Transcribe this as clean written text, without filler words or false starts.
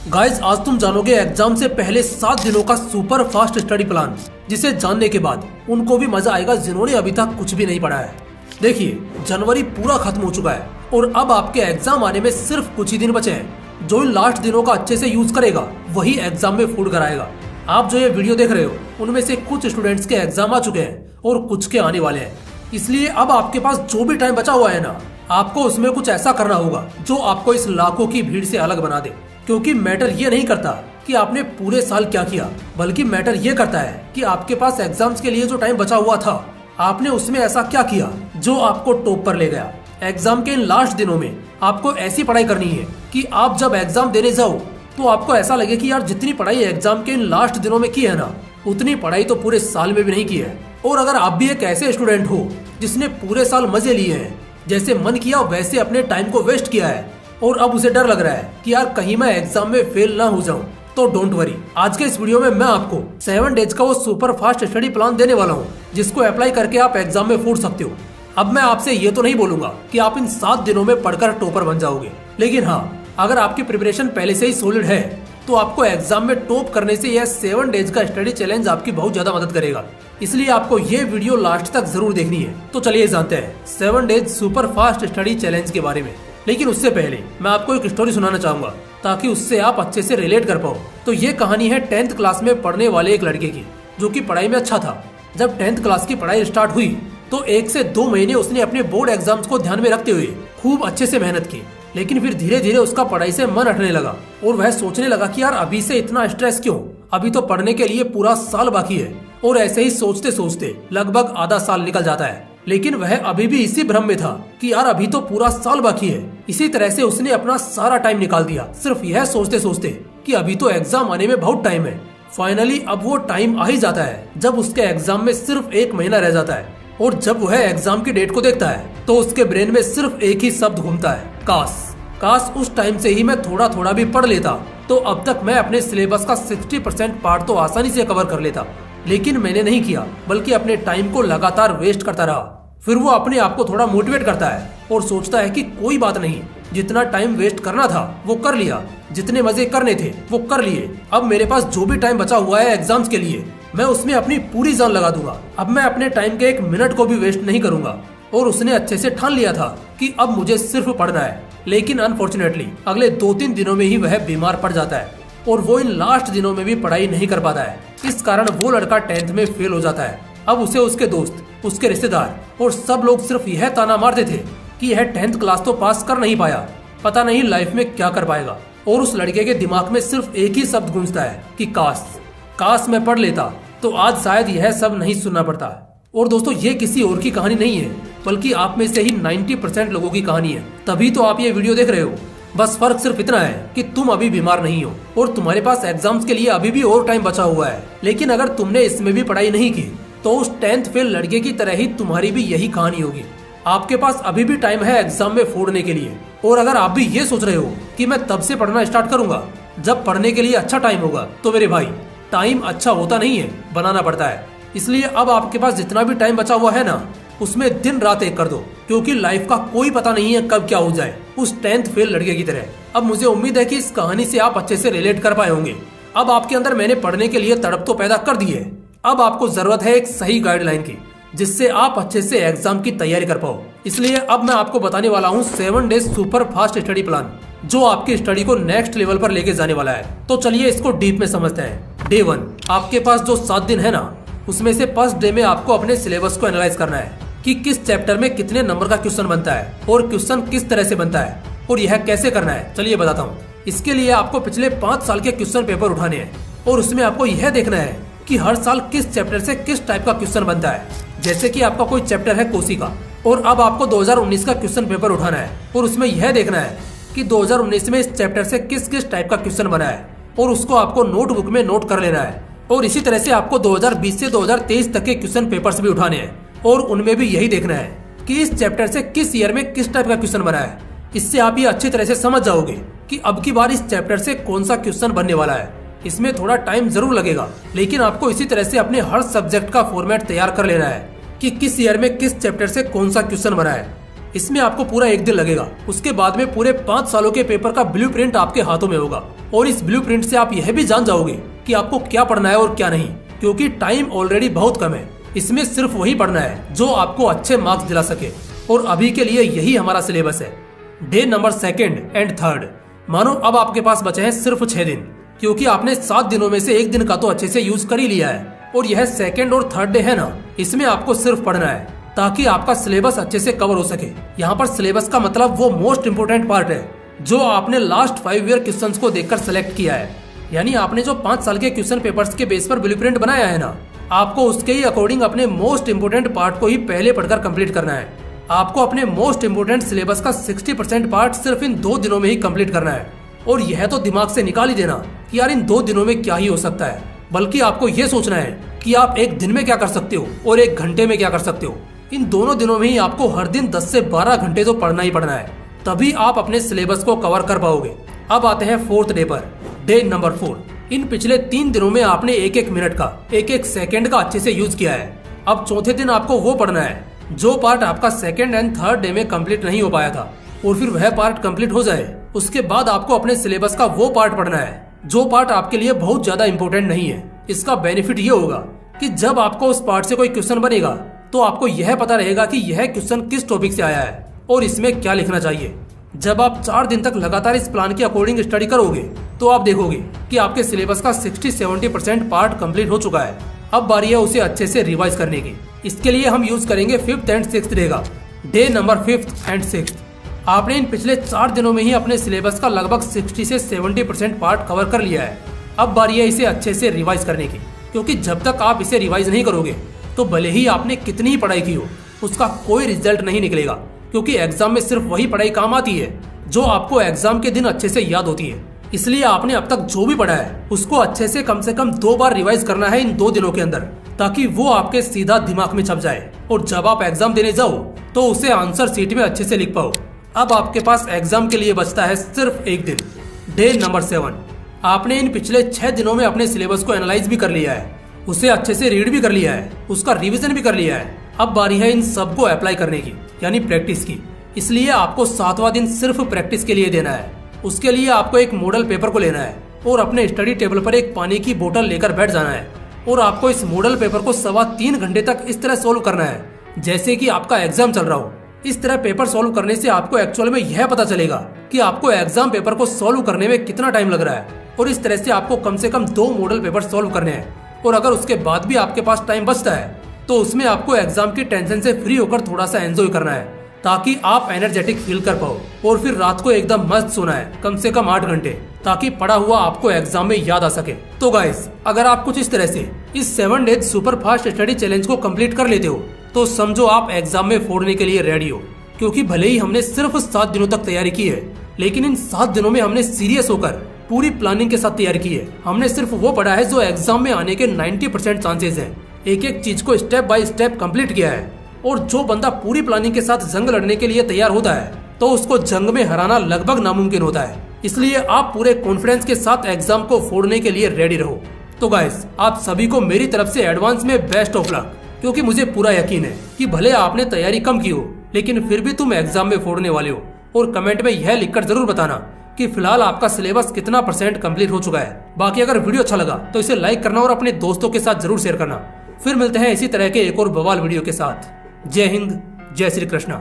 Guys, आज तुम जानोगे एग्जाम से पहले 7 दिनों का सुपर फास्ट स्टडी प्लान, जिसे जानने के बाद उनको भी मजा आएगा जिन्होंने अभी तक कुछ भी नहीं पढ़ा है। देखिए, जनवरी पूरा खत्म हो चुका है और अब आपके एग्जाम आने में सिर्फ कुछ ही दिन बचे हैं। जो इन लास्ट दिनों का अच्छे से यूज करेगा वही एग्जाम में फूड कराएगा। आप जो ये वीडियो देख रहे हो उनमें से कुछ स्टूडेंट्स के एग्जाम आ चुके हैं और कुछ के आने वाले हैं। इसलिए अब आपके पास जो भी टाइम बचा हुआ है ना, आपको उसमें कुछ ऐसा करना होगा जो आपको इस लाखों की भीड़ से अलग बना दे। क्योंकि मैटर ये नहीं करता कि आपने पूरे साल क्या किया, बल्कि मैटर ये करता है कि आपके पास एग्जाम्स के लिए जो टाइम बचा हुआ था, आपने उसमें ऐसा क्या किया जो आपको टॉप पर ले गया। एग्जाम के इन लास्ट दिनों में आपको ऐसी पढ़ाई करनी है कि आप जब एग्जाम देने जाओ तो आपको ऐसा लगे कि यार जितनी पढ़ाई एग्जाम के इन लास्ट दिनों में की है ना, उतनी पढ़ाई तो पूरे साल में भी नहीं की है। और अगर आप भी एक ऐसे स्टूडेंट हो जिसने पूरे साल मजे लिए हैं, जैसे मन किया वैसे अपने टाइम को वेस्ट किया है और अब उसे डर लग रहा है कि यार कहीं मैं एग्जाम में फेल ना हो जाऊं, तो डोंट वरी। आज के इस वीडियो में मैं आपको 7 डेज का वो सुपर फास्ट स्टडी प्लान देने वाला हूं जिसको अप्लाई करके आप एग्जाम में फूट सकते हो। अब मैं आपसे ये तो नहीं बोलूंगा कि आप इन 7 दिनों में पढ़कर टॉपर बन जाओगे, लेकिन हाँ, अगर आपकी प्रिपरेशन पहले से ही सॉलिड है तो आपको एग्जाम में टॉप करने से यह 7 डेज का स्टडी चैलेंज आपकी बहुत ज्यादा मदद करेगा। इसलिए आपको ये वीडियो लास्ट तक जरूर देखनी है। तो चलिए जानते हैं 7 days super fast study challenge के बारे में। लेकिन उससे पहले मैं आपको एक स्टोरी सुनाना चाहूंगा ताकि उससे आप अच्छे से रिलेट कर पाओ। तो ये कहानी है 10th क्लास में पढ़ने वाले एक लड़के की, जो कि पढ़ाई में अच्छा था। जब 10th क्लास की पढ़ाई स्टार्ट हुई तो 1 से 2 महीने उसने अपने बोर्ड एग्जाम्स को ध्यान में रखते हुए खूब अच्छे से मेहनत की। लेकिन फिर धीरे धीरे उसका पढ़ाई से मन हटने लगा और वह सोचने लगा कि यार अभी से इतना स्ट्रेस क्यों, अभी तो पढ़ने के लिए पूरा साल बाकी है। और ऐसे ही सोचते सोचते लगभग आधा साल निकल जाता है, लेकिन वह अभी भी इसी भ्रम में था कि यार अभी तो पूरा साल बाकी है। इसी तरह से उसने अपना सारा टाइम निकाल दिया सिर्फ यह सोचते सोचते कि अभी तो एग्जाम आने में बहुत टाइम है। फाइनली अब वो टाइम आ ही जाता है जब उसके एग्जाम में सिर्फ 1 महीना रह जाता है। और जब वह एग्जाम की डेट को देखता है तो उसके ब्रेन में सिर्फ एक ही शब्द घूमता है, काश। काश उस टाइम से ही मैं थोड़ा थोड़ा भी पढ़ लेता तो अब तक मैं अपने सिलेबस का 60% पार्ट तो आसानी से कवर कर लेता। लेकिन मैंने नहीं किया, बल्कि अपने टाइम को लगातार वेस्ट करता रहा। फिर वो अपने आप को थोड़ा मोटिवेट करता है और सोचता है कि कोई बात नहीं, जितना टाइम वेस्ट करना था वो कर लिया, जितने मजे करने थे वो कर लिए। अब मेरे पास जो भी टाइम बचा हुआ है एग्जाम्स के लिए, मैं उसमें अपनी पूरी जान लगा दूंगा। अब मैं अपने टाइम के 1 मिनट को भी वेस्ट नहीं करूंगा। और उसने अच्छे से ठान लिया था कि अब मुझे सिर्फ पढ़ना है। लेकिन अनफॉर्चुनेटली अगले 2-3 दिनों में ही वह बीमार पड़ जाता है और वो इन लास्ट दिनों में भी पढ़ाई नहीं कर पाता है। इस कारण वो लड़का 10th में फेल हो जाता है। अब उसे उसके दोस्त, उसके रिश्तेदार और सब लोग सिर्फ यह ताना मारते थे कि यह 10th क्लास तो पास कर नहीं पाया, पता नहीं लाइफ में क्या कर पाएगा। और उस लड़के के दिमाग में सिर्फ एक ही शब्द गूंजता है कि काश, काश मैं पढ़ लेता तो आज शायद यह सब नहीं सुनना पड़ता। और दोस्तों, ये किसी और की कहानी नहीं है, बल्कि आप में से ही 90% लोगों की कहानी है। तभी तो आप ये वीडियो देख रहे हो। बस फर्क सिर्फ इतना है कि तुम अभी बीमार नहीं हो और तुम्हारे पास एग्जाम्स के लिए अभी भी और टाइम बचा हुआ है। लेकिन अगर तुमने इसमें भी पढ़ाई नहीं की तो उस 10th फेल लड़के की तरह ही तुम्हारी भी यही कहानी होगी। आपके पास अभी भी टाइम है एग्जाम में फोड़ने के लिए। और अगर आप भी ये सोच रहे हो कि मैं तब से पढ़ना स्टार्ट करूंगा जब पढ़ने के लिए अच्छा टाइम होगा, तो मेरे भाई, टाइम अच्छा होता नहीं है, बनाना पड़ता है। इसलिए अब आपके पास जितना भी टाइम बचा हुआ है ना, उसमें दिन रात एक कर दो, क्योंकि लाइफ का कोई पता नहीं है कब क्या हो जाए, उस 10th फेल लड़के की तरह। अब मुझे उम्मीद है कि इस कहानी से आप अच्छे से रिलेट कर पाए होंगे। अब आपके अंदर मैंने पढ़ने के लिए तड़प तो पैदा कर दी है। अब आपको जरूरत है एक सही गाइडलाइन की, जिससे आप अच्छे से एग्जाम की तैयारी कर पाओ। इसलिए अब मैं आपको बताने वाला हूँ 7 days super fast study plan, जो आपकी स्टडी को नेक्स्ट लेवल पर लेके जाने वाला है। तो चलिए इसको डीप में समझते हैं। डे 1, आपके पास जो 7 दिन है ना, उसमें से फर्स्ट डे में आपको अपने सिलेबस को एनालाइज करना है कि किस चैप्टर में कितने नंबर का क्वेश्चन बनता है और क्वेश्चन किस तरह से बनता है और यह कैसे करना है। चलिए बताता हूँ। इसके लिए आपको पिछले 5 साल के क्वेश्चन पेपर उठाने हैं और उसमें आपको यह देखना है कि हर साल किस चैप्टर से किस टाइप का क्वेश्चन बनता है। जैसे कि आपका कोई चैप्टर है कोशिका, और अब आपको 2019 का क्वेश्चन पेपर उठाना है और उसमें यह देखना है कि 2019 में इस चैप्टर से किस किस टाइप का क्वेश्चन बना है और उसको आपको नोटबुक में नोट कर लेना है। और इसी तरह से आपको 2020 से 2023 तक के क्वेश्चन पेपर्स भी उठाने हैं और उनमें भी यही देखना है कि इस चैप्टर से किस ईयर में किस टाइप का क्वेश्चन बना है। इससे आप ये अच्छी तरह से समझ जाओगे कि अब की बार इस चैप्टर से कौन सा क्वेश्चन बनने वाला है। इसमें थोड़ा टाइम जरूर लगेगा, लेकिन आपको इसी तरह से अपने हर सब्जेक्ट का फॉर्मेट तैयार कर लेना है कि किस ईयर में किस चैप्टर से कौन सा क्वेश्चन बना है। इसमें आपको पूरा 1 दिन लगेगा। उसके बाद में पूरे 5 सालों के पेपर का ब्लूप्रिंट आपके हाथों में होगा और इस ब्लूप्रिंट से आप यह भी जान जाओगे कि आपको क्या पढ़ना है और क्या नहीं, क्योंकि टाइम ऑलरेडी बहुत कम है। इसमें सिर्फ वही पढ़ना है जो आपको अच्छे मार्क्स दिला सके और अभी के लिए यही हमारा सिलेबस है। डे नंबर 2 एंड 3 मानो अब आपके पास बचे हैं सिर्फ 6 दिन, क्योंकि आपने 7 दिनों में से 1 दिन का तो अच्छे से यूज कर ही लिया है और यह 2nd और 3rd डे है ना, इसमें आपको सिर्फ पढ़ना है ताकि आपका सिलेबस अच्छे से कवर हो सके। यहाँ पर सिलेबस का मतलब वो मोस्ट इम्पोर्टेंट पार्ट है जो आपने लास्ट 5 ईयर क्वेश्चंस को देखकर सेलेक्ट किया है। यानी आपने जो 5 साल के क्वेश्चन पेपर्स के बेस पर ब्लूप्रिंट बनाया है ना, आपको उसके ही अकॉर्डिंग अपने मोस्ट इम्पोर्टेंट पार्ट को ही पहले पढ़कर कंप्लीट करना है। आपको अपने मोस्ट इम्पोर्टेंट सिलेबस का 60% पार्ट सिर्फ इन 2 दिनों में ही कंप्लीट करना है। और यह तो दिमाग से निकाल ही देना कि यार इन 2 दिनों में क्या ही हो सकता है, बल्कि आपको ये सोचना है कि आप 1 दिन में क्या कर सकते हो और 1 घंटे में क्या कर सकते हो। इन दोनों दिनों में ही आपको हर दिन 10 से 12 घंटे तो पढ़ना ही पढ़ना है, तभी आप अपने सिलेबस को कवर कर पाओगे। अब आते हैं 4th डे पर, डे नंबर 4। इन पिछले 3 दिनों में आपने 1-1 मिनट का, 1-1 सेकंड का अच्छे से यूज किया है। अब चौथे दिन आपको वो पढ़ना है जो पार्ट आपका 2nd एंड 3rd डे में कंप्लीट नहीं हो पाया था, और फिर वह पार्ट कंप्लीट हो जाए उसके बाद आपको अपने सिलेबस का वो पार्ट पढ़ना है जो पार्ट आपके लिए बहुत ज्यादा इंपॉर्टेंट नहीं है। इसका बेनिफिट ये होगा कि जब आपको उस पार्ट से कोई क्वेश्चन बनेगा तो आपको यह पता रहेगा कि यह क्वेश्चन किस टॉपिक से आया है और इसमें क्या लिखना चाहिए। जब आप 4 दिन तक लगातार इस प्लान के अकॉर्डिंग स्टडी करोगे तो आप देखोगे कि आपके सिलेबस का 60-70% पार्ट कंप्लीट हो चुका है। अब बारी है उसे अच्छे से रिवाइज करने की। इसके लिए हम यूज करेंगे 5th एंड 6th डे का, day number 5th and 6th। आपने इन पिछले 4 दिनों में ही अपने सिलेबस का लगभग 60 से 70% पार्ट कवर कर लिया है। अब बारी है इसे अच्छे से रिवाइज करने की, क्योंकि जब तक आप इसे रिवाइज नहीं करोगे तो भले ही आपने कितनी ही पढ़ाई की हो उसका कोई रिजल्ट नहीं निकलेगा, क्योंकि एग्जाम में सिर्फ वही पढ़ाई काम आती है जो आपको एग्जाम के दिन अच्छे से याद होती है। इसलिए आपने अब तक जो भी पढ़ा है उसको अच्छे से कम 2 बार रिवाइज करना है इन 2 दिनों के अंदर, ताकि वो आपके सीधा दिमाग में छप जाए और जब आप एग्जाम देने जाओ तो उसे आंसर शीट में अच्छे से लिख पाओ। अब आपके पास एग्जाम के लिए बचता है सिर्फ 1 दिन, डे नंबर 7। आपने इन पिछले 6 दिनों में अपने सिलेबस को एनालाइज भी कर लिया है, उसे अच्छे से रीड भी कर लिया है, उसका रिवीजन भी कर लिया है। अब बारी है इन सबको अप्लाई करने की, यानी प्रैक्टिस की। इसलिए आपको 7वां दिन सिर्फ प्रैक्टिस के लिए देना है। उसके लिए आपको एक मॉडल पेपर को लेना है और अपने स्टडी टेबल पर एक पानी की बोतल लेकर बैठ जाना है और आपको इस मॉडल पेपर को 3.25 घंटे तक इस तरह सोल्व करना है जैसे कि आपका एग्जाम चल रहा हो। इस तरह पेपर सोल्व करने से आपको एक्चुअल में यह पता चलेगा कि आपको एग्जाम पेपर को सोल्व करने में कितना टाइम लग रहा है, और इस तरह से आपको कम से कम 2 मॉडल पेपर सोल्व करने हैं। और अगर उसके बाद भी आपके पास टाइम बचता है तो उसमें आपको एग्जाम की टेंशन से फ्री होकर थोड़ा सा एंजॉय करना है, ताकि आप एनर्जेटिक फील कर पाओ। और फिर रात को एकदम मस्त सोना है, कम से कम 8 घंटे, ताकि पढ़ा हुआ आपको एग्जाम में याद आ सके। तो गाइस, अगर आप कुछ इस तरह से इस 7 days super fast study challenge को कंप्लीट कर लेते हो तो समझो आप एग्जाम में फोड़ने के लिए रेडी हो। क्योंकि भले ही हमने सिर्फ 7 दिनों तक तैयारी की है, लेकिन इन 7 दिनों में हमने सीरियस होकर पूरी प्लानिंग के साथ तैयारी की है। हमने सिर्फ वो पढ़ा है जो एग्जाम में आने के 90% चांसेस हैं। एक एक चीज को स्टेप बाय स्टेप कंप्लीट किया है। और जो बंदा पूरी प्लानिंग के साथ जंग लड़ने के लिए तैयार होता है तो उसको जंग में हराना लगभग नामुमकिन होता है। इसलिए आप पूरे कॉन्फिडेंस के साथ एग्जाम को फोड़ने के लिए रेडी रहो। तो गाइस, आप सभी को मेरी तरफ से एडवांस में बेस्ट ऑफ लक, क्योंकि मुझे पूरा यकीन है कि भले आपने तैयारी कम की हो लेकिन फिर भी तुम एग्जाम में फोड़ने वाले हो। और कमेंट में यह लिखकर जरूर बताना कि फिलहाल आपका सिलेबस कितना % कंप्लीट हो चुका है। बाकी अगर वीडियो अच्छा लगा तो इसे लाइक करना और अपने दोस्तों के साथ जरूर शेयर करना। फिर मिलते हैं इसी तरह के एक और बवाल वीडियो के साथ। जय हिंद, जय श्री कृष्णा।